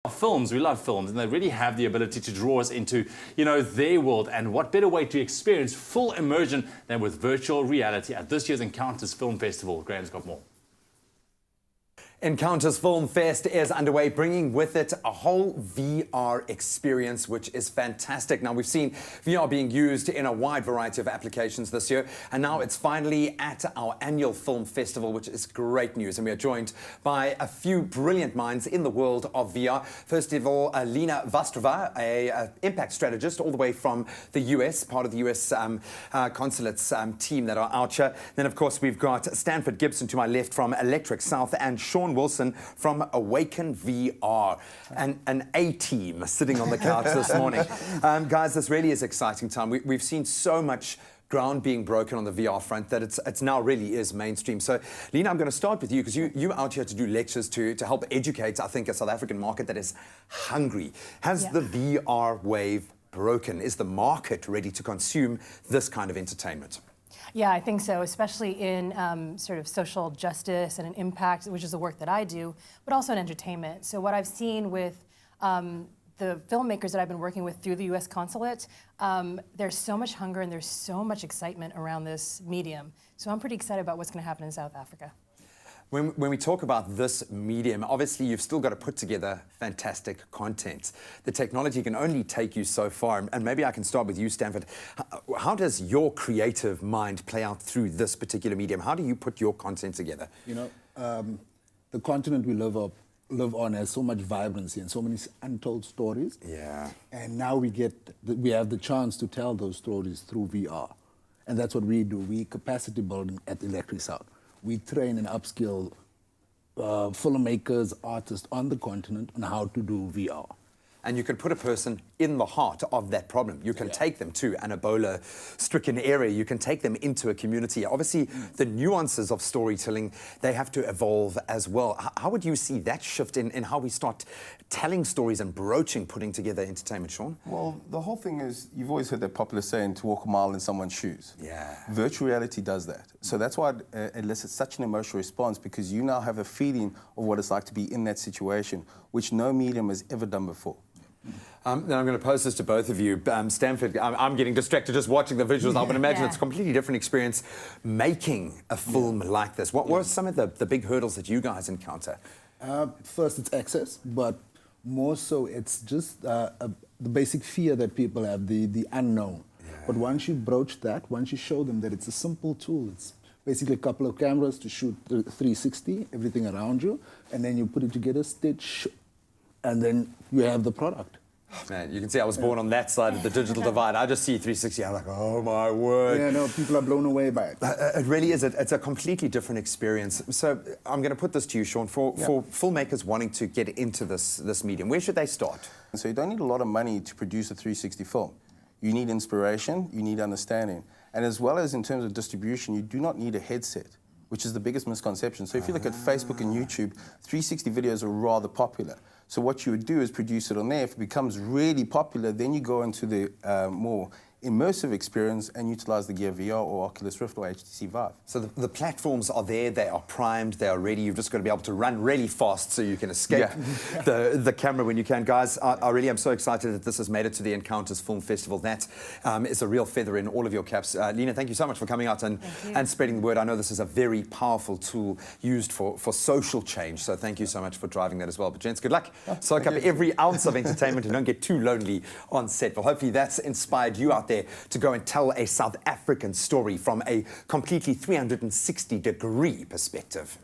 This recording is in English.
Films, we love films, and they really have the ability to draw us into, their world. And what better way to experience full immersion than with virtual reality at this year's Encounters Film Festival. Graham's got more. Encounters Film Fest is underway, bringing with it a whole VR experience, which is fantastic. Now, we've seen VR being used in a wide variety of applications this year, and now it's finally at our annual film festival, which is great news. And we are joined by a few brilliant minds in the world of VR. First of all, Lena Vastrova, a impact strategist all the way from the US, part of the US consulate's team that are out here. Then, of course, we've got Stanford Gibson to my left from Electric South, and Sean Wilson from Awaken VR, and an A-team sitting on the couch this morning. Guys, this really is exciting time. We've seen so much ground being broken on the VR front that it's now really is mainstream. So, Lena, I'm going to start with you because you're out here to do lectures to help educate, I think, a South African market that is hungry. Has the VR wave broken? Is the market ready to consume this kind of entertainment? Yeah, I think so, especially in sort of social justice and an impact, which is the work that I do, but also in entertainment. So what I've seen with the filmmakers that I've been working with through the U.S. consulate, there's so much hunger and there's so much excitement around this medium. So I'm pretty excited about what's going to happen in South Africa. When we talk about this medium, obviously you've still got to put together fantastic content. The technology can only take you so far, and maybe I can start with you, Stanford. How does your creative mind play out through this particular medium? How do you put your content together? The continent we live on has so much vibrancy and so many untold stories. Yeah. And now we have the chance to tell those stories through VR. And that's what we do. We capacity building at Electric South. We train and upskill filmmakers, artists on the continent on how to do VR. And you can put a person in the heart of that problem. You can take them to an Ebola-stricken area. You can take them into a community. Obviously, the nuances of storytelling, they have to evolve as well. How would you see that shift in how we start telling stories and putting together entertainment, Sean? Well, the whole thing is, you've always heard that popular saying, to walk a mile in someone's shoes. Yeah. Virtual reality does that. So that's why it elicits such an emotional response, because you now have a feeling of what it's like to be in that situation, which no medium has ever done before. Now I'm going to pose this to both of you. Stanford, I'm getting distracted just watching the visuals. I would imagine it's a completely different experience making a film like this. What were some of the big hurdles that you guys encounter? First, it's access, but more so it's just the basic fear that people have, the unknown. Yeah. But once you broach that, once you show them that it's a simple tool, it's basically a couple of cameras to shoot 360, everything around you, and then you put it together, stitch, and then you have the product. Man, you can see I was born on that side of the digital divide. I just see 360, I'm like, oh my word. Yeah, no, people are blown away by it. It really is. It's a completely different experience. So I'm going to put this to you, Sean, for filmmakers wanting to get into this medium, where should they start? So you don't need a lot of money to produce a 360 film. You need inspiration, you need understanding. And as well as in terms of distribution, you do not need a headset, which is the biggest misconception. So if you look at Facebook and YouTube, 360 videos are rather popular. So what you would do is produce it on there. If it becomes really popular, then you go into the more immersive experience and utilize the Gear VR or Oculus Rift or HTC Vive. So the platforms are there, they are primed, they are ready. You've just got to be able to run really fast so you can escape the camera when you can. Guys, I really am so excited that this has made it to the Encounters Film Festival. That is a real feather in all of your caps. Lena, thank you so much for coming out and spreading the word. I know this is a very powerful tool used for social change, so thank you so much for driving that as well. But gents, good luck. Soak up every ounce of entertainment and don't get too lonely on set. Well, hopefully that's inspired you out there to go and tell a South African story from a completely 360-degree perspective.